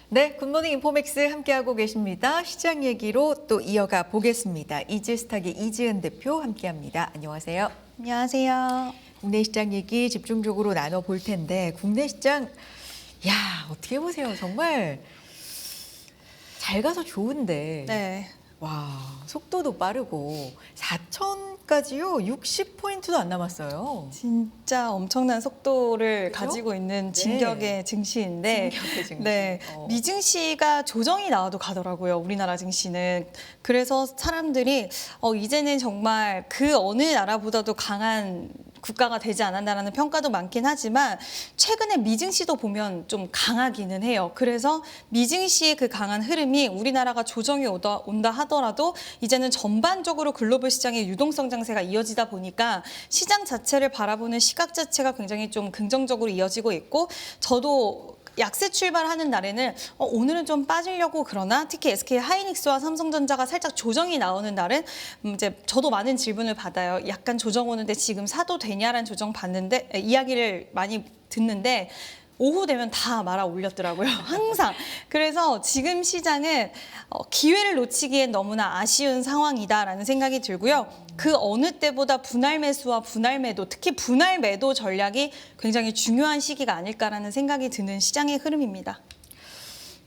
네, 굿모닝 인포맥스 함께하고 계십니다. 시장 얘기로 또 이어가 보겠습니다. 이지스탁의 이지은 대표 함께합니다. 안녕하세요. 안녕하세요. 국내 시장 얘기 집중적으로 나눠볼 텐데 국내 시장, 야 어떻게 보세요. 정말 잘 가서 좋은데 네. 와 속도도 빠르고 4천까지요 60포인트도 안 남았어요. 진짜 엄청난 속도를 그죠? 가지고 있는 네. 진격의 증시인데 진격의 증시. 네. 미증시가 조정이 나와도 가더라고요. 우리나라 증시는. 그래서 사람들이 이제는 정말 그 어느 나라보다도 강한 국가가 되지 않았나라는 평가도 많긴 하지만 최근에 미증시도 보면 좀 강하기는 해요. 그래서 미증시의 그 강한 흐름이 우리나라가 조정이 온다 하더라도 이제는 전반적으로 글로벌 시장의 유동성 장세가 이어지다 보니까 시장 자체를 바라보는 시각 자체가 굉장히 좀 긍정적으로 이어지고 있고 저도 약세 출발하는 날에는 오늘은 좀 빠지려고 그러나 특히 SK 하이닉스와 삼성전자가 살짝 조정이 나오는 날은 이제 저도 많은 질문을 받아요. 약간 조정 오는데 지금 사도 되냐라는 조정 받는데 이야기를 많이 듣는데 오후 되면 다 말아 올렸더라고요. 항상. 그래서 지금 시장은 기회를 놓치기엔 너무나 아쉬운 상황이다라는 생각이 들고요. 그 어느 때보다 분할 매수와 분할 매도, 특히 분할 매도 전략이 굉장히 중요한 시기가 아닐까라는 생각이 드는 시장의 흐름입니다.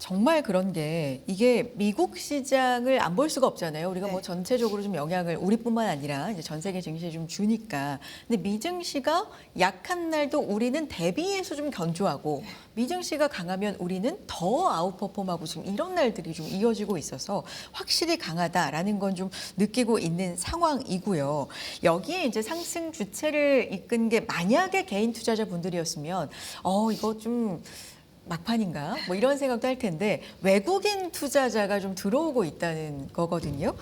정말 그런 게 이게 미국 시장을 안 볼 수가 없잖아요. 우리가 네. 뭐 전체적으로 좀 영향을 우리뿐만 아니라 이제 전 세계 증시에 좀 주니까. 근데 미증시가 약한 날도 우리는 대비해서 좀 견조하고 미증시가 강하면 우리는 더 아웃퍼폼하고 지금 이런 날들이 좀 이어지고 있어서 확실히 강하다라는 건 좀 느끼고 있는 상황이고요. 여기에 이제 상승 주체를 이끈 게 만약에 개인 투자자분들이었으면 이거 좀 막판인가? 뭐 이런 생각도 할 텐데 외국인 투자자가 좀 들어오고 있다는 거거든요.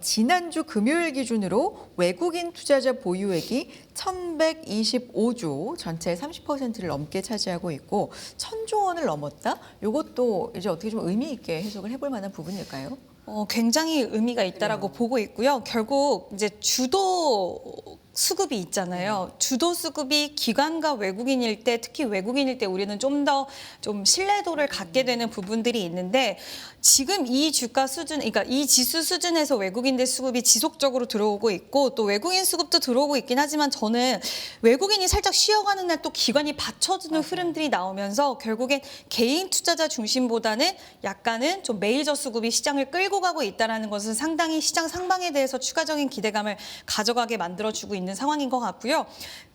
지난주 금요일 기준으로 외국인 투자자 보유액이 1,125조, 전체의 30%를 넘게 차지하고 있고 1,000조 원을 넘었다? 이것도 이제 어떻게 좀 의미 있게 해석을 해볼 만한 부분일까요? 굉장히 의미가 있다라고 그래요. 보고 있고요. 결국 이제 주도 수급이 있잖아요. 주도 수급이 기관과 외국인일 때, 특히 외국인일 때 우리는 좀 더 좀 신뢰도를 갖게 되는 부분들이 있는데 지금 이 주가 수준, 그러니까 이 지수 수준에서 외국인들 수급이 지속적으로 들어오고 있고 또 외국인 수급도 들어오고 있긴 하지만 저는 외국인이 살짝 쉬어가는 날 또 기관이 받쳐주는 흐름들이 나오면서 결국엔 개인 투자자 중심보다는 약간은 좀 메이저 수급이 시장을 끌고 가고 있다는 것은 상당히 시장 상방에 대해서 추가적인 기대감을 가져가게 만들어주고 있는 상황인 것 같고요.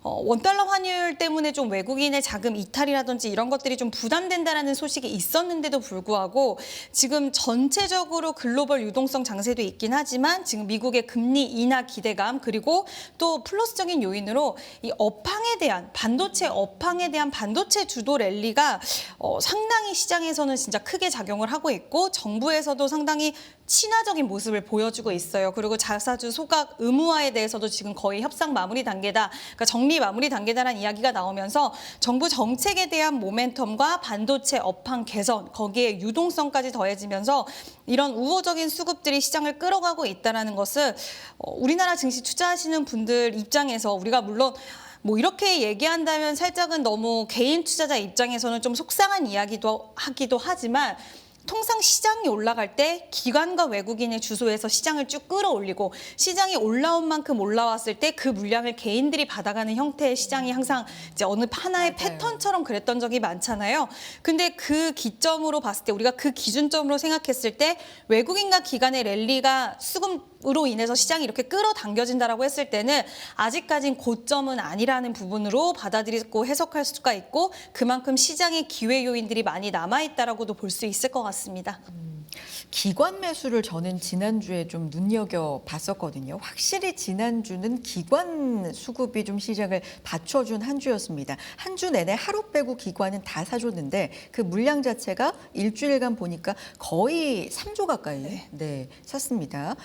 원달러 환율 때문에 좀 외국인의 자금 이탈이라든지 이런 것들이 좀 부담된다라는 소식이 있었는데도 불구하고 지금 전체적으로 글로벌 유동성 장세도 있긴 하지만 지금 미국의 금리 인하 기대감 그리고 또 플러스적인 요인으로 이 업황에 대한 반도체 업황에 대한 반도체 주도 랠리가 상당히 시장에서는 진짜 크게 작용을 하고 있고 정부에서도 상당히 친화적인 모습을 보여주고 있어요. 그리고 자사주 소각 의무화에 대해서도 지금 거의 협상 마무리 단계다. 그러니까 정리 마무리 단계다라는 이야기가 나오면서 정부 정책에 대한 모멘텀과 반도체 업황 개선, 거기에 유동성까지 더해지면서 이런 우호적인 수급들이 시장을 끌어가고 있다는 것은 우리나라 증시 투자하시는 분들 입장에서 우리가 물론 뭐 이렇게 얘기한다면 살짝은 너무 개인 투자자 입장에서는 좀 속상한 이야기도 하기도 하지만 통상 시장이 올라갈 때 기관과 외국인의 주소에서 시장을 쭉 끌어올리고 시장이 올라온 만큼 올라왔을 때 그 물량을 개인들이 받아가는 형태의 시장이 항상 이제 어느 하나의 맞아요. 패턴처럼 그랬던 적이 많잖아요. 근데 그 기점으로 봤을 때 우리가 그 기준점으로 생각했을 때 외국인과 기관의 랠리가 수급으로 인해서 시장이 이렇게 끌어당겨진다라고 했을 때는 아직까진 고점은 아니라는 부분으로 받아들이고 해석할 수가 있고 그만큼 시장의 기회 요인들이 많이 남아있다라고도 볼 수 있을 것 같습니다. 기관 매수를 저는 지난주에 좀 눈여겨봤었거든요. 확실히 지난주는 기관 수급이 좀 시장을 받쳐준 한 주였습니다. 한 주 내내 하루 빼고 기관은 다 사줬는데 그 물량 자체가 일주일간 보니까 거의 3조 가까이 샀습니다.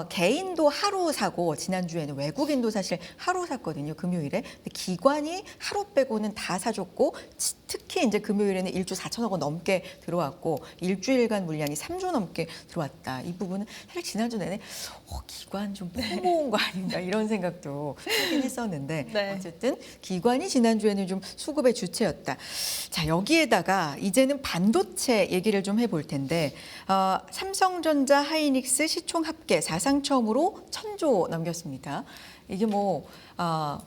개인도 하루 사고 지난주에는 외국인도 사실 하루 샀거든요. 금요일에. 근데 기관이 하루 빼고는 다 사줬고 특히 이제 금요일에는 1조 4천억 원 넘게 들어왔고 일주일간 물량이 3조 넘게 들어왔다. 이 부분은 사실 지난주 내내 기관 좀 퍼모은 거 아닌가 이런 생각도 하긴 했었는데 네. 어쨌든 기관이 지난주에는 좀 수급의 주체였다. 자, 여기에다가 이제는 반도체 얘기를 좀 해볼 텐데 삼성전자, 하이닉스 시총 합계 사상 처음으로 1,000조 넘겼습니다. 이게 뭐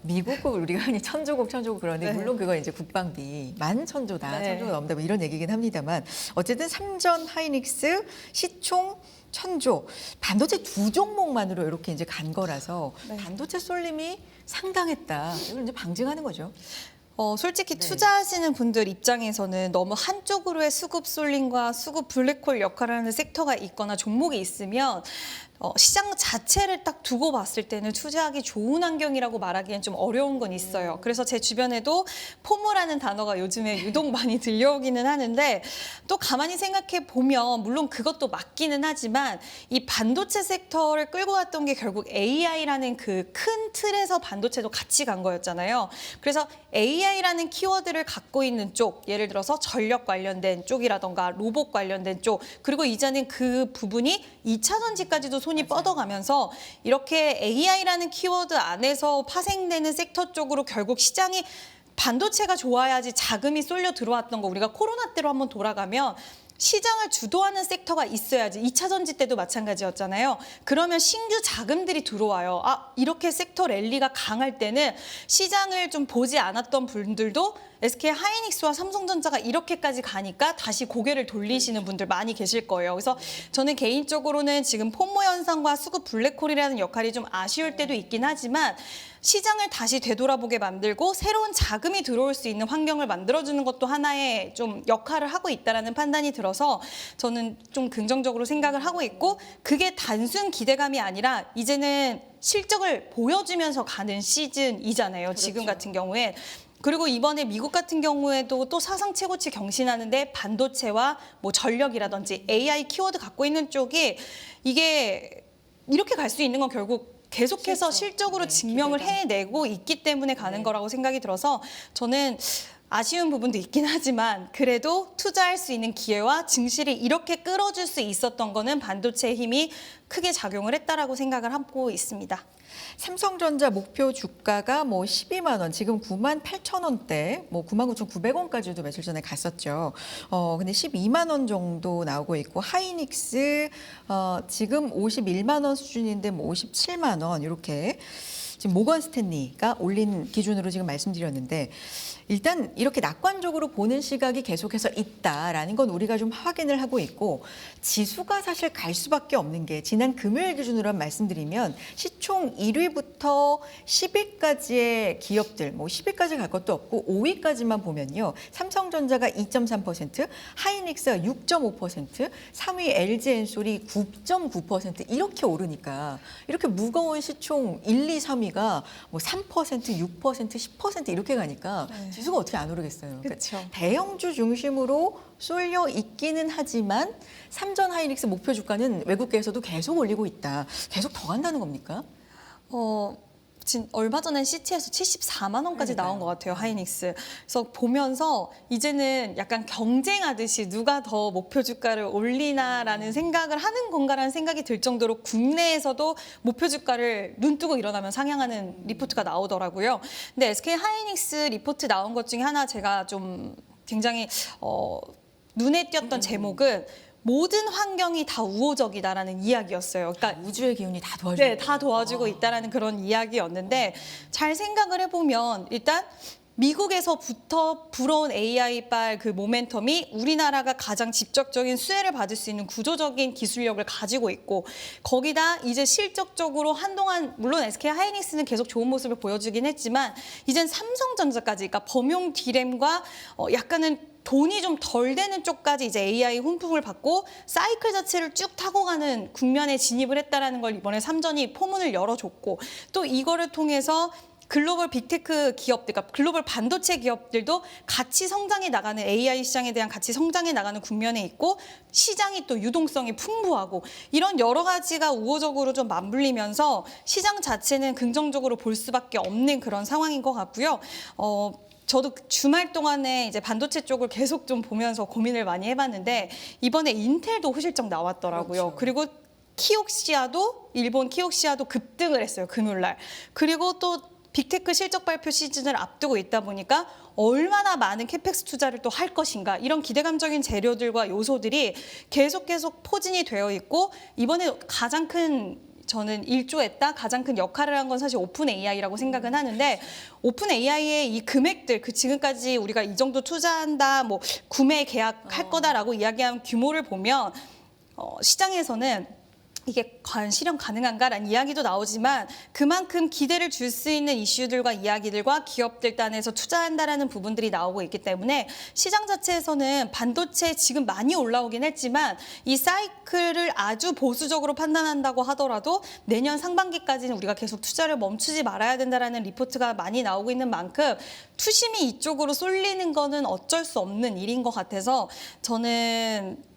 미국국 우리가 흔히 천조국 그러는데 네. 물론 그건 이제 국방비 11,000조다, 네. 1,000조가 넘다 뭐 이런 얘기긴 합니다만 어쨌든 삼전, 하이닉스 시총 1,000조 반도체 두 종목만으로 이렇게 이제 간 거라서 네. 반도체 쏠림이 상당했다. 이걸 이제 방증하는 거죠. 솔직히 네. 투자하시는 분들 입장에서는 너무 한쪽으로의 수급 쏠림과 수급 블랙홀 역할을 하는 섹터가 있거나 종목이 있으면 시장 자체를 딱 두고 봤을 때는 투자하기 좋은 환경이라고 말하기엔 좀 어려운 건 있어요. 그래서 제 주변에도 포모라는 단어가 요즘에 유독 많이 들려오기는 하는데 또 가만히 생각해 보면 물론 그것도 맞기는 하지만 이 반도체 섹터를 끌고 갔던 게 결국 AI라는 그 큰 틀에서 반도체도 같이 간 거였잖아요. 그래서 AI라는 키워드를 갖고 있는 쪽, 예를 들어서 전력 관련된 쪽이라던가 로봇 관련된 쪽, 그리고 이제는 그 부분이 2차 전지까지도 손이 뻗어가면서 이렇게 AI라는 키워드 안에서 파생되는 섹터 쪽으로 결국 시장이 반도체가 좋아야지 자금이 쏠려 들어왔던 거 우리가 코로나 때로 한번 돌아가면 시장을 주도하는 섹터가 있어야지 2차 전지 때도 마찬가지였잖아요. 그러면 신규 자금들이 들어와요. 이렇게 섹터 랠리가 강할 때는 시장을 좀 보지 않았던 분들도 SK 하이닉스와 삼성전자가 이렇게까지 가니까 다시 고개를 돌리시는 분들 많이 계실 거예요. 그래서 저는 개인적으로는 지금 포모 현상과 수급 블랙홀이라는 역할이 좀 아쉬울 때도 있긴 하지만 시장을 다시 되돌아보게 만들고 새로운 자금이 들어올 수 있는 환경을 만들어주는 것도 하나의 좀 역할을 하고 있다라는 판단이 들어서 저는 좀 긍정적으로 생각을 하고 있고 그게 단순 기대감이 아니라 이제는 실적을 보여주면서 가는 시즌이잖아요. 지금 같은 경우엔. 그리고 이번에 미국 같은 경우에도 또 사상 최고치 경신하는데 반도체와 뭐 전력이라든지 AI 키워드 갖고 있는 쪽이 이게 이렇게 갈 수 있는 건 결국 계속해서 실적으로 증명을 해내고 있기 때문에 가는 거라고 생각이 들어서 저는 아쉬운 부분도 있긴 하지만 그래도 투자할 수 있는 기회와 증시를 이렇게 끌어줄 수 있었던 거는 반도체의 힘이 크게 작용을 했다라고 생각을 하고 있습니다. 삼성전자 목표 주가가 뭐 12만 원, 지금 98,000원대, 뭐 99,900원까지도 며칠 전에 갔었죠. 근데 12만 원 정도 나오고 있고 하이닉스 지금 51만 원 수준인데 뭐 57만 원 이렇게 지금 모건 스탠리가 올린 기준으로 지금 말씀드렸는데 일단 이렇게 낙관적으로 보는 시각이 계속해서 있다라는 건 우리가 좀 확인을 하고 있고 지수가 사실 갈 수밖에 없는 게 지난 금요일 기준으로 말씀드리면 시총 1위부터 10위까지의 기업들 뭐 10위까지 갈 것도 없고 5위까지만 보면요. 삼성전자가 2.3%, 하이닉스가 6.5%, 3위 LG엔솔이 9.9% 이렇게 오르니까 이렇게 무거운 시총 1, 2, 3위가 뭐 3%, 6%, 10% 이렇게 가니까 지수가 어떻게 안 오르겠어요. 그렇죠. 대형주 중심으로 쏠려 있기는 하지만 삼전 하이닉스 목표 주가는 외국계에서도 계속 올리고 있다. 계속 더 간다는 겁니까? 얼마 전에 시티에서 74만 원까지 그러니까요. 나온 것 같아요, 하이닉스. 그래서 보면서 이제는 약간 경쟁하듯이 누가 더 목표 주가를 올리나라는 생각을 하는 건가라는 생각이 들 정도로 국내에서도 목표 주가를 눈 뜨고 일어나면 상향하는 리포트가 나오더라고요. 근데 SK 하이닉스 리포트 나온 것 중에 하나 제가 좀 굉장히 눈에 띄었던 제목은 모든 환경이 다 우호적이다라는 이야기였어요. 그러니까 우주의 기운이 다 도와주고 네, 다 도와주고 있다라는 그런 이야기였는데 잘 생각을 해보면 일단 미국에서부터 불어온 AI발 그 모멘텀이 우리나라가 가장 직접적인 수혜를 받을 수 있는 구조적인 기술력을 가지고 있고 거기다 이제 실적적으로 한동안 물론 SK 하이닉스는 계속 좋은 모습을 보여주긴 했지만 이젠 삼성전자까지 그러니까 범용 D램과 약간은 돈이 좀 덜 되는 쪽까지 이제 AI 훈풍을 받고 사이클 자체를 쭉 타고 가는 국면에 진입을 했다라는 걸 이번에 삼전이 포문을 열어줬고 또 이거를 통해서 글로벌 빅테크 기업들, 그러니까 글로벌 반도체 기업들도 같이 성장해 나가는 AI 시장에 대한 같이 성장해 나가는 국면에 있고 시장이 또 유동성이 풍부하고 이런 여러 가지가 우호적으로 좀 맞물리면서 시장 자체는 긍정적으로 볼 수밖에 없는 그런 상황인 것 같고요. 저도 주말 동안에 이제 반도체 쪽을 계속 좀 보면서 고민을 많이 해봤는데 이번에 인텔도 호실적 나왔더라고요. 그렇죠. 그리고 키옥시아도 일본 키옥시아도 급등을 했어요, 금요일 날. 그리고 또 빅테크 실적 발표 시즌을 앞두고 있다 보니까 얼마나 많은 캐펙스 투자를 또 할 것인가 이런 기대감적인 재료들과 요소들이 계속 포진이 되어 있고 이번에 가장 큰 저는 일조했다 가장 큰 역할을 한 건 사실 오픈 AI라고 생각은 하는데 오픈 AI의 이 금액들 그 지금까지 우리가 이 정도 투자한다 뭐 구매 계약할 거다라고 이야기한 규모를 보면 시장에서는 이게 과연 실현 가능한가라는 이야기도 나오지만 그만큼 기대를 줄 수 있는 이슈들과 이야기들과 기업들 단에서 투자한다라는 부분들이 나오고 있기 때문에 시장 자체에서는 반도체 지금 많이 올라오긴 했지만 이 사이클을 아주 보수적으로 판단한다고 하더라도 내년 상반기까지는 우리가 계속 투자를 멈추지 말아야 된다라는 리포트가 많이 나오고 있는 만큼 투심이 이쪽으로 쏠리는 거는 어쩔 수 없는 일인 것 같아서 저는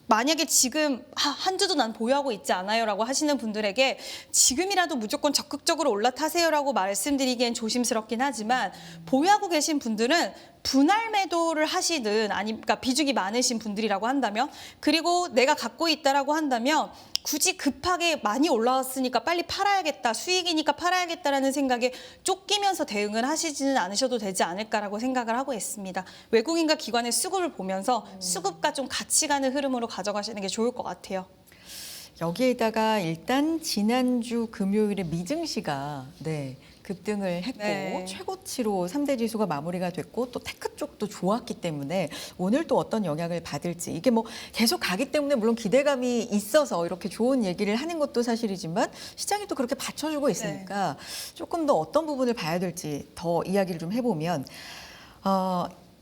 만약에 지금 한 주도 난 보유하고 있지 않아요라고 하시는 분들에게 지금이라도 무조건 적극적으로 올라타세요라고 말씀드리기엔 조심스럽긴 하지만 보유하고 계신 분들은 분할 매도를 하시든 그러니까 비중이 많으신 분들이라고 한다면 그리고 내가 갖고 있다라고 한다면 굳이 급하게 많이 올라왔으니까 빨리 팔아야겠다, 수익이니까 팔아야겠다라는 생각에 쫓기면서 대응을 하시지는 않으셔도 되지 않을까라고 생각을 하고 있습니다. 외국인과 기관의 수급을 보면서 수급과 좀 같이 가는 흐름으로 가져가시는 게 좋을 것 같아요. 여기에다가 일단 지난주 금요일에 미증시가 급등을 했고 네. 최고치로 3대 지수가 마무리가 됐고 또 테크 쪽도 좋았기 때문에 오늘 또 어떤 영향을 받을지 이게 뭐 계속 가기 때문에 물론 기대감이 있어서 이렇게 좋은 얘기를 하는 것도 사실이지만 시장이 또 그렇게 받쳐주고 있으니까 조금 더 어떤 부분을 봐야 될지 더 이야기를 좀 해보면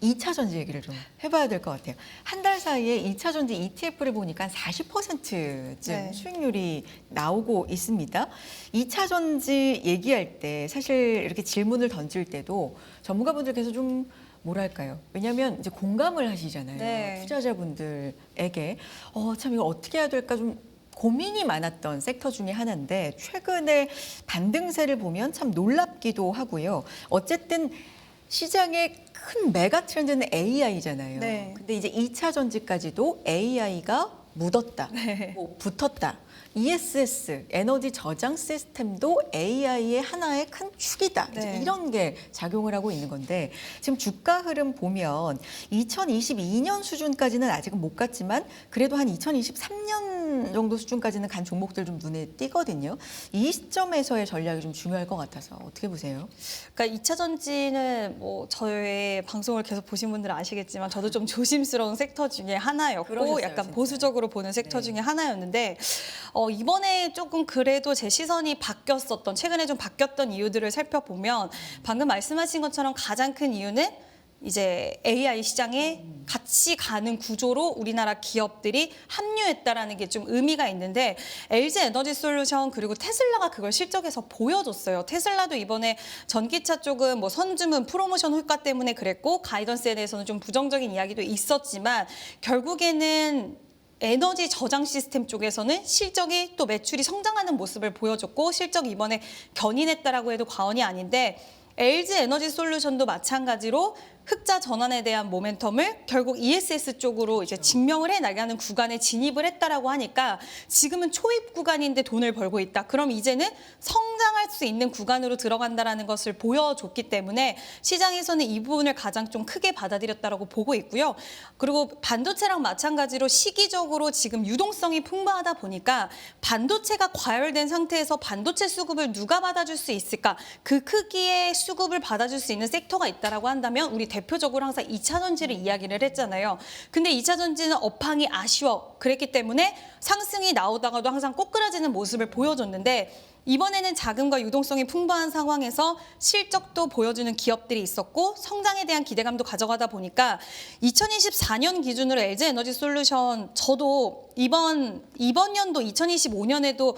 2차 전지 얘기를 좀 해봐야 될 것 같아요. 한 달 사이에 2차 전지 ETF를 보니까 40%쯤 네. 수익률이 나오고 있습니다. 2차 전지 얘기할 때 사실 이렇게 질문을 던질 때도 전문가분들께서 좀 뭐랄까요? 왜냐하면 이제 공감을 하시잖아요. 네. 투자자분들에게 참 이걸 어떻게 해야 될까 좀 고민이 많았던 섹터 중에 하나인데 최근에 반등세를 보면 참 놀랍기도 하고요. 어쨌든 시장의 큰 메가 트렌드는 AI잖아요. 네. 근데 이제 2차 전지까지도 AI가 묻었다, 뭐 붙었다. ESS, 에너지 저장 시스템도 AI의 하나의 큰 축이다. 이제 네. 이런 게 작용을 하고 있는 건데 지금 주가 흐름 보면 2022년 수준까지는 아직은 못 갔지만 그래도 한 2023년 정도 수준까지는 간 종목들 좀 눈에 띄거든요. 이 시점에서의 전략이 좀 중요할 것 같아서 어떻게 보세요? 그러니까 2차 전지는 뭐 저의 방송을 계속 보신 분들은 아시겠지만 저도 좀 조심스러운 섹터 중에 하나였고 그러셨어요, 약간 진짜. 보수적으로 보는 섹터 네. 중에 하나였는데 이번에 조금 그래도 제 시선이 바뀌었었던 최근에 좀 바뀌었던 이유들을 살펴보면 방금 말씀하신 것처럼 가장 큰 이유는 이제 AI 시장에 같이 가는 구조로 우리나라 기업들이 합류했다라는 게 좀 의미가 있는데 LG 에너지 솔루션 그리고 테슬라가 그걸 실적에서 보여줬어요. 테슬라도 이번에 전기차 쪽은 뭐 선주문 프로모션 효과 때문에 그랬고 가이던스에 대해서는 좀 부정적인 이야기도 있었지만 결국에는 에너지 저장 시스템 쪽에서는 실적이 또 매출이 성장하는 모습을 보여줬고 실적 이번에 견인했다라고 해도 과언이 아닌데 LG 에너지 솔루션도 마찬가지로 흑자 전환에 대한 모멘텀을 결국 ESS 쪽으로 이제 증명을 해 나가는 구간에 진입을 했다라고 하니까 지금은 초입 구간인데 돈을 벌고 있다. 그럼 이제는 성장할 수 있는 구간으로 들어간다라는 것을 보여줬기 때문에 시장에서는 이 부분을 가장 좀 크게 받아들였다라고 보고 있고요. 그리고 반도체랑 마찬가지로 시기적으로 지금 유동성이 풍부하다 보니까 반도체가 과열된 상태에서 반도체 수급을 누가 받아줄 수 있을까? 그 크기의 수급을 받아줄 수 있는 섹터가 있다라고 한다면 우리 대표적으로 항상 2차 전지를 이야기를 했잖아요. 근데 2차 전지는 업황이 아쉬워. 그랬기 때문에 상승이 나오다가도 항상 꼬꾸라지는 모습을 보여줬는데 이번에는 자금과 유동성이 풍부한 상황에서 실적도 보여주는 기업들이 있었고 성장에 대한 기대감도 가져가다 보니까 2024년 기준으로 LG 에너지 솔루션 저도 이번 연도 2025년에도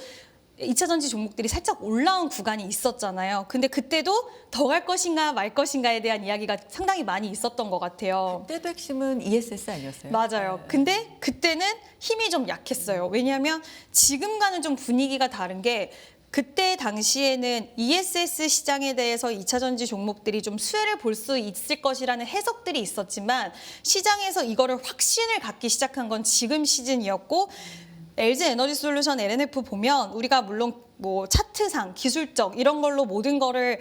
2차 전지 종목들이 살짝 올라온 구간이 있었잖아요. 근데 그때도 더 갈 것인가 말 것인가에 대한 이야기가 상당히 많이 있었던 것 같아요. 그때도 핵심은 ESS 아니었어요? 맞아요. 근데 그때는 힘이 좀 약했어요. 왜냐하면 지금과는 좀 분위기가 다른 게 그때 당시에는 ESS 시장에 대해서 2차 전지 종목들이 좀 수혜를 볼 수 있을 것이라는 해석들이 있었지만 시장에서 이거를 확신을 갖기 시작한 건 지금 시즌이었고 LG 에너지 솔루션 LNF 보면 우리가 물론 뭐 차트상 기술적 이런 걸로 모든 거를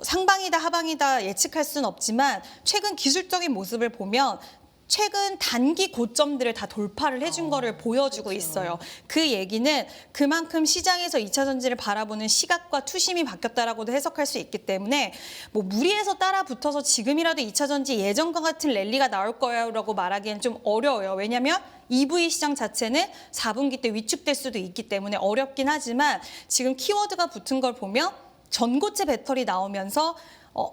상방이다 하방이다 예측할 수는 없지만 최근 기술적인 모습을 보면 최근 단기 고점들을 다 돌파를 해준 거를 보여주고 그렇죠. 있어요. 그 얘기는 그만큼 시장에서 2차 전지를 바라보는 시각과 투심이 바뀌었다라고도 해석할 수 있기 때문에 뭐 무리해서 따라 붙어서 지금이라도 2차 전지 예전과 같은 랠리가 나올 거야라고 말하기엔 좀 어려워요. 왜냐하면 EV 시장 자체는 4분기 때 위축될 수도 있기 때문에 어렵긴 하지만 지금 키워드가 붙은 걸 보면 전고체 배터리 나오면서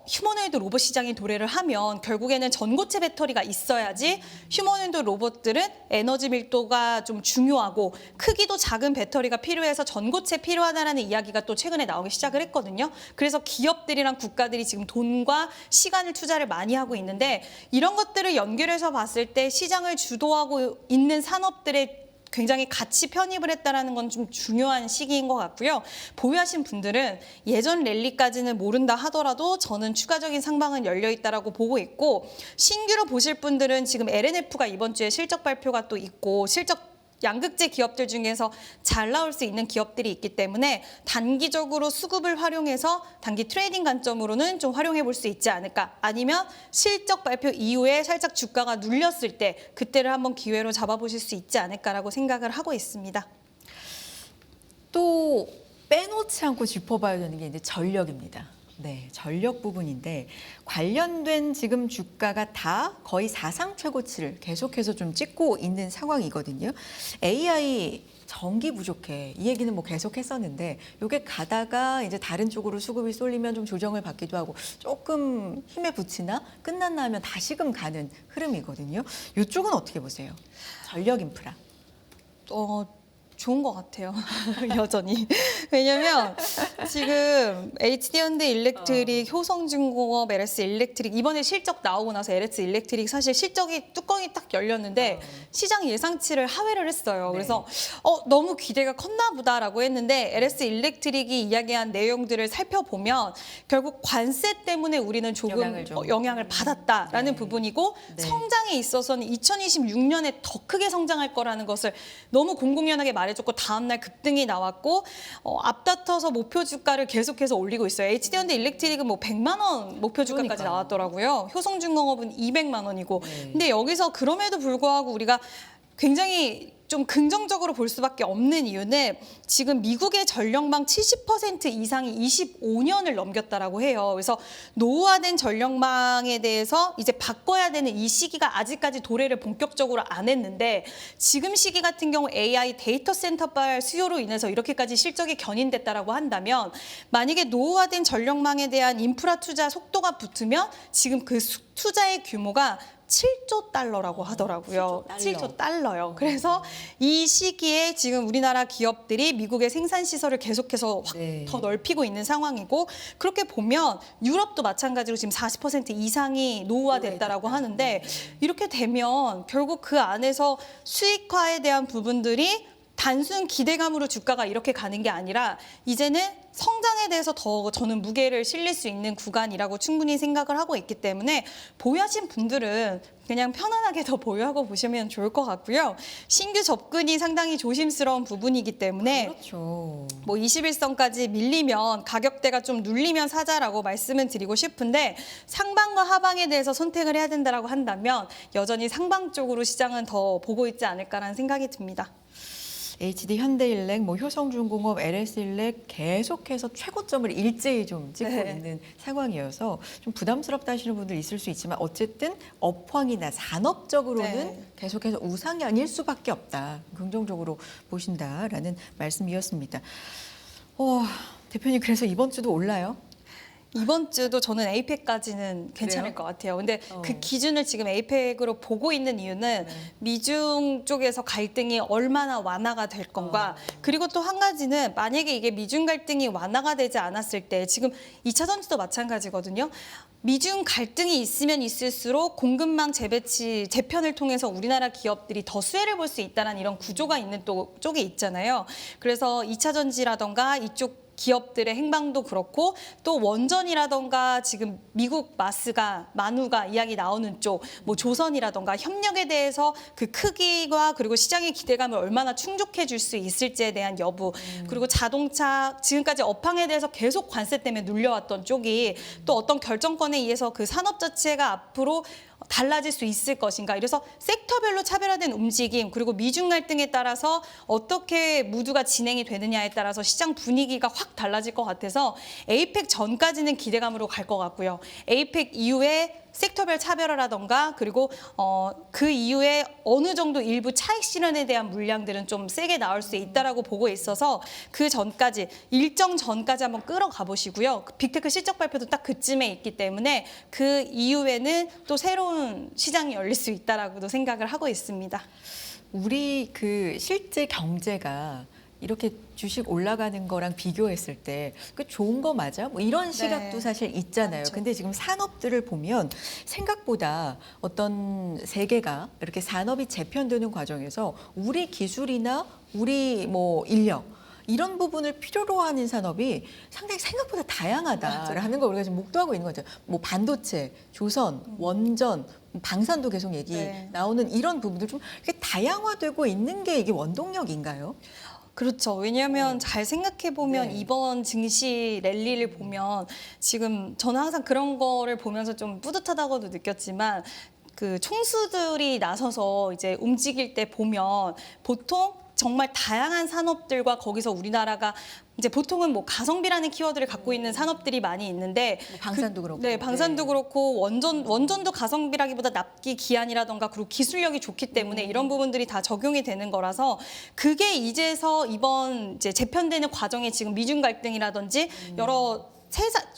휴머노이드 로봇 시장이 도래를 하면 결국에는 전고체 배터리가 있어야지 휴머노이드 로봇들은 에너지 밀도가 좀 중요하고 크기도 작은 배터리가 필요해서 전고체 필요하다라는 이야기가 또 최근에 나오기 시작을 했거든요. 그래서 기업들이랑 국가들이 지금 돈과 시간을 투자를 많이 하고 있는데 이런 것들을 연결해서 봤을 때 시장을 주도하고 있는 산업들의 굉장히 같이 편입을 했다라는 건 좀 중요한 시기인 것 같고요. 보유하신 분들은 예전 랠리까지는 모른다 하더라도 저는 추가적인 상방은 열려 있다라고 보고 있고 신규로 보실 분들은 지금 LNF가 이번 주에 실적 발표가 또 있고 실적 양극재 기업들 중에서 잘 나올 수 있는 기업들이 있기 때문에 단기적으로 수급을 활용해서 단기 트레이딩 관점으로는 좀 활용해 볼 수 있지 않을까. 아니면 실적 발표 이후에 살짝 주가가 눌렸을 때 그때를 한번 기회로 잡아보실 수 있지 않을까라고 생각을 하고 있습니다. 또 빼놓지 않고 짚어봐야 되는 게 이제 전력입니다. 네, 전력 부분인데 관련된 지금 주가가 다 거의 사상 최고치를 계속해서 좀 찍고 있는 상황이거든요. AI 전기 부족해 이 얘기는 뭐 계속 했었는데 이게 가다가 이제 다른 쪽으로 수급이 쏠리면 좀 조정을 받기도 하고 조금 힘에 붙이나 끝났나 하면 다시금 가는 흐름이거든요. 이쪽은 어떻게 보세요? 전력 인프라. 좋은 것 같아요. 여전히. 왜냐면 지금 HD현대 일렉트릭, 효성중공업, LS 일렉트릭 이번에 실적 나오고 나서 LS 일렉트릭 사실 실적이 뚜껑이 딱 열렸는데 시장 예상치를 하회를 했어요. 네. 그래서 너무 기대가 컸나 보다라고 했는데 LS 일렉트릭이 이야기한 내용들을 살펴보면 결국 관세 때문에 우리는 조금 영향을 받았다라는 네. 부분이고 네. 성장에 있어서는 2026년에 더 크게 성장할 거라는 것을 너무 공공연하게 말해줬고 다음날 급등이 나왔고 앞다퉈서 목표 주가를 계속해서 올리고 있어요. HD현대 일렉트릭은 뭐 100만 원 목표 주가까지 그러니까요. 나왔더라고요. 효성중공업은 200만 원이고 네. 근데 여기서 그럼에도 불구하고 우리가 굉장히 좀 긍정적으로 볼 수밖에 없는 이유는 지금 미국의 전력망 70% 이상이 25년을 넘겼다라고 해요. 그래서 노후화된 전력망에 대해서 이제 바꿔야 되는 이 시기가 아직까지 도래를 본격적으로 안 했는데 지금 시기 같은 경우 AI 데이터 센터발 수요로 인해서 이렇게까지 실적이 견인됐다라고 한다면 만약에 노후화된 전력망에 대한 인프라 투자 속도가 붙으면 지금 그 투자의 규모가 7조 달러라고 하더라고요. 7조 달러요. 그래서 이 시기에 지금 우리나라 기업들이 미국의 생산 시설을 계속해서 확 네. 더 넓히고 있는 상황이고 그렇게 보면 유럽도 마찬가지로 지금 40% 이상이 노후화됐다라고 하는데 이렇게 되면 결국 그 안에서 수익화에 대한 부분들이 단순 기대감으로 주가가 이렇게 가는 게 아니라 이제는 성장에 대해서 더 저는 무게를 실릴 수 있는 구간이라고 충분히 생각을 하고 있기 때문에 보유하신 분들은 그냥 편안하게 더 보유하고 보시면 좋을 것 같고요. 신규 접근이 상당히 조심스러운 부분이기 때문에 그렇죠. 뭐 21선까지 밀리면 가격대가 좀 눌리면 사자라고 말씀을 드리고 싶은데 상방과 하방에 대해서 선택을 해야 된다라고 한다면 여전히 상방 쪽으로 시장은 더 보고 있지 않을까라는 생각이 듭니다. HD 현대일렉, 뭐 효성중공업, LS일렉 계속해서 최고점을 일제히 좀 찍고 네. 있는 상황이어서 좀 부담스럽다 하시는 분들 있을 수 있지만 어쨌든 업황이나 산업적으로는 네. 계속해서 우상이 아닐 수밖에 없다. 긍정적으로 보신다라는 말씀이었습니다. 대표님 그래서 이번 주도 올라요? 이번 주도 저는 에이펙까지는 괜찮을 그래요? 것 같아요. 근데 어. 그 기준을 지금 에이펙으로 보고 있는 이유는 미중 쪽에서 갈등이 얼마나 완화가 될 건가. 그리고 또 한 가지는 만약에 이게 미중 갈등이 완화가 되지 않았을 때 지금 2차 전지도 마찬가지거든요. 미중 갈등이 있으면 있을수록 공급망 재배치 재편을 통해서 우리나라 기업들이 더 수혜를 볼 수 있다는 이런 구조가 있는 또 쪽이 있잖아요. 그래서 2차 전지라던가 이쪽 기업들의 행방도 그렇고 또 원전이라던가 지금 미국 만우가 이야기 나오는 쪽, 뭐 조선이라던가 협력에 대해서 그 크기와 그리고 시장의 기대감을 얼마나 충족해 줄 수 있을지에 대한 여부, 그리고 자동차 지금까지 업황에 대해서 계속 관세 때문에 눌려왔던 쪽이 또 어떤 결정권에 의해서 그 산업 자체가 앞으로 달라질 수 있을 것인가. 이래서 섹터별로 차별화된 움직임 그리고 미중 갈등에 따라서 어떻게 무드가 진행이 되느냐에 따라서 시장 분위기가 확 달라질 것 같아서 에이펙 전까지는 기대감으로 갈 것 같고요. 에이펙 이후에 섹터별 차별화라던가 그리고 그 이후에 어느 정도 일부 차익 실현에 대한 물량들은 좀 세게 나올 수 있다라고 보고 있어서 그 전까지 일정 전까지 한번 끌어가 보시고요. 빅테크 실적 발표도 딱 그쯤에 있기 때문에 그 이후에는 또 새로운 시장이 열릴 수 있다라고도 생각을 하고 있습니다. 우리 그 실제 경제가 이렇게 주식 올라가는 거랑 비교했을 때 그 좋은 거 맞아? 뭐 이런 시각도 네. 사실 있잖아요. 맞죠. 근데 지금 산업들을 보면 생각보다 어떤 세계가 이렇게 산업이 재편되는 과정에서 우리 기술이나 우리 뭐 인력 이런 부분을 필요로 하는 산업이 상당히 생각보다 다양하다를 하는 걸 우리가 지금 목도하고 있는 거죠. 뭐 반도체, 조선, 원전, 방산도 계속 얘기 네. 나오는 이런 부분들 좀 이렇게 다양화되고 있는 게 이게 원동력인가요? 그렇죠. 왜냐하면 잘 생각해 보면 네. 이번 증시 랠리를 보면 지금 저는 항상 그런 거를 보면서 좀 뿌듯하다고도 느꼈지만 그 총수들이 나서서 이제 움직일 때 보면 보통 정말 다양한 산업들과 거기서 우리나라가 이제 보통은 뭐 가성비라는 키워드를 갖고 있는 산업들이 많이 있는데 방산도 그렇고. 네, 방산도 네. 그렇고 원전도 가성비라기보다 납기 기한이라던가 그리고 기술력이 좋기 때문에 이런 부분들이 다 적용이 되는 거라서 그게 이제서 이번 이제 재편되는 과정에 지금 미중 갈등이라든지 여러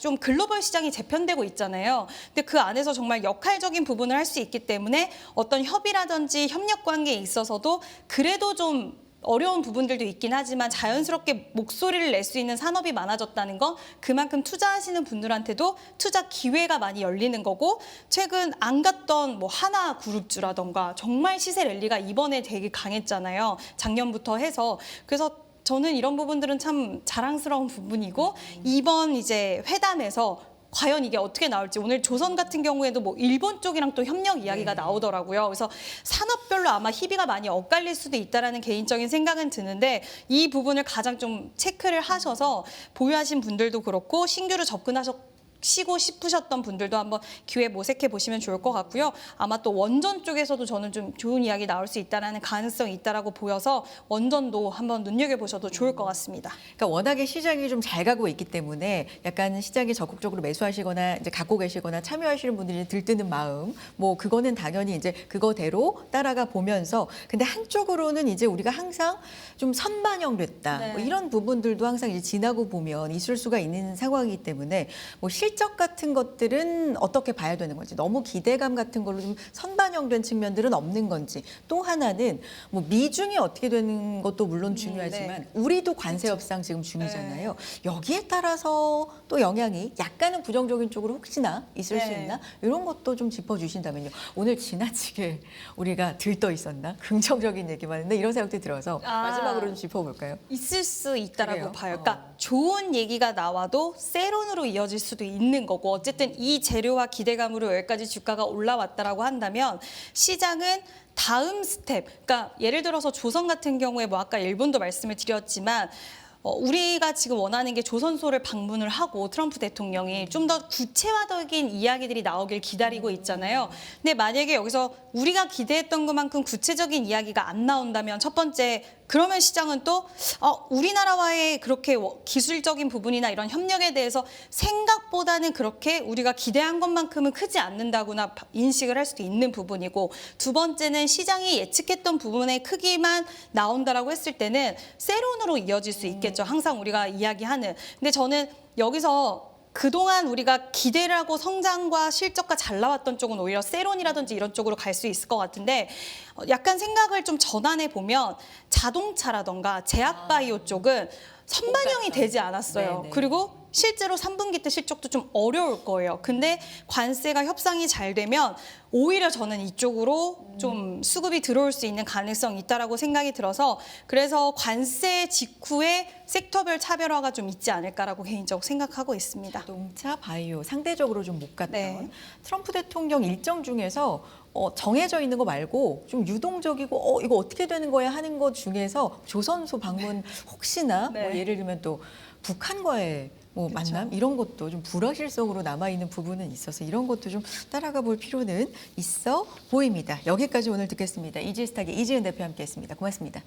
좀 글로벌 시장이 재편되고 있잖아요. 근데 그 안에서 정말 역할적인 부분을 할 수 있기 때문에 어떤 협의라든지 협력 관계에 있어서도 그래도 좀 어려운 부분들도 있긴 하지만 자연스럽게 목소리를 낼 수 있는 산업이 많아졌다는 건 그만큼 투자하시는 분들한테도 투자 기회가 많이 열리는 거고 최근 안 갔던 뭐 하나그룹주라던가 정말 시세 랠리가 이번에 되게 강했잖아요. 작년부터 해서. 그래서 저는 이런 부분들은 참 자랑스러운 부분이고 이번 이제 회담에서 과연 이게 어떻게 나올지 오늘 조선 같은 경우에도 뭐 일본 쪽이랑 또 협력 이야기가 나오더라고요. 그래서 산업별로 아마 희비가 많이 엇갈릴 수도 있다라는 개인적인 생각은 드는데 이 부분을 가장 좀 체크를 하셔서 보유하신 분들도 그렇고 신규로 접근하시고 싶으셨던 분들도 한번 기회 모색해 보시면 좋을 것 같고요. 아마 또 원전 쪽에서도 저는 좀 좋은 이야기 나올 수 있다라는 가능성이 있다라고 보여서 원전도 한번 눈여겨 보셔도 좋을 것 같습니다. 그러니까 워낙에 시장이 좀 잘 가고 있기 때문에 약간 시장에 적극적으로 매수하시거나 이제 갖고 계시거나 참여하시는 분들이 들뜨는 마음, 뭐 그거는 당연히 이제 그거대로 따라가 보면서 근데 한쪽으로는 이제 우리가 항상 좀 선반영됐다 네. 뭐 이런 부분들도 항상 이제 지나고 보면 있을 수가 있는 상황이기 때문에 뭐 실적 같은 것들은 어떻게 봐야 되는 건지 너무 기대감 같은 걸로 좀 선반영된 측면들은 없는 건지 또 하나는 뭐 미중이 어떻게 되는 것도 물론 중요하지만 우리도 관세 협상 지금 중이잖아요. 여기에 따라서 또 영향이 약간은 부정적인 쪽으로 혹시나 있을 수 네. 있나 이런 것도 좀 짚어주신다면요. 오늘 지나치게 우리가 들떠 있었나 긍정적인 얘기만 했는데 이런 생각도 들어서 마지막으로 좀 짚어볼까요? 있을 수 있다라고 그래요? 봐요. 그러니까 좋은 얘기가 나와도 세론으로 이어질 수도 있는 거고 어쨌든 이 재료와 기대감으로 여기까지 주가가 올라왔다라고 한다면 시장은 다음 스텝, 그러니까 예를 들어서 조선 같은 경우에 뭐 아까 일본도 말씀을 드렸지만 우리가 지금 원하는 게 조선소를 방문을 하고 트럼프 대통령이 좀 더 구체화적인 이야기들이 나오길 기다리고 있잖아요. 근데 만약에 여기서 우리가 기대했던 것만큼 구체적인 이야기가 안 나온다면 첫 번째 그러면 시장은 또 우리나라와의 그렇게 기술적인 부분이나 이런 협력에 대해서 생각보다는 그렇게 우리가 기대한 것만큼은 크지 않는다거나 인식을 할 수도 있는 부분이고 두 번째는 시장이 예측했던 부분의 크기만 나온다라고 했을 때는 세론으로 이어질 수 있겠죠. 항상 우리가 이야기하는. 근데 저는 여기서 그동안 우리가 기대를 하고 성장과 실적과 잘 나왔던 쪽은 오히려 세론이라든지 이런 쪽으로 갈 수 있을 것 같은데 약간 생각을 좀 전환해 보면 자동차라던가 제약바이오 쪽은 선반영이 되지 않았어요. 네네. 그리고 실제로 3분기 때 실적도 좀 어려울 거예요. 근데 관세가 협상이 잘 되면 오히려 저는 이쪽으로 좀 수급이 들어올 수 있는 가능성이 있다라고 생각이 들어서 그래서 관세 직후에 섹터별 차별화가 좀 있지 않을까라고 개인적으로 생각하고 있습니다. 자동차, 바이오 상대적으로 좀 못 갔던 네. 트럼프 대통령 일정 중에서 정해져 있는 거 말고 좀 유동적이고 이거 어떻게 되는 거야 하는 것 중에서 조선소 방문 혹시나 네. 뭐 예를 들면 또 북한과의 뭐 그쵸. 만남 이런 것도 좀 불확실성으로 남아 있는 부분은 있어서 이런 것도 좀 따라가 볼 필요는 있어 보입니다. 여기까지 오늘 듣겠습니다. 이지스탁의 이지은 대표 함께했습니다. 고맙습니다.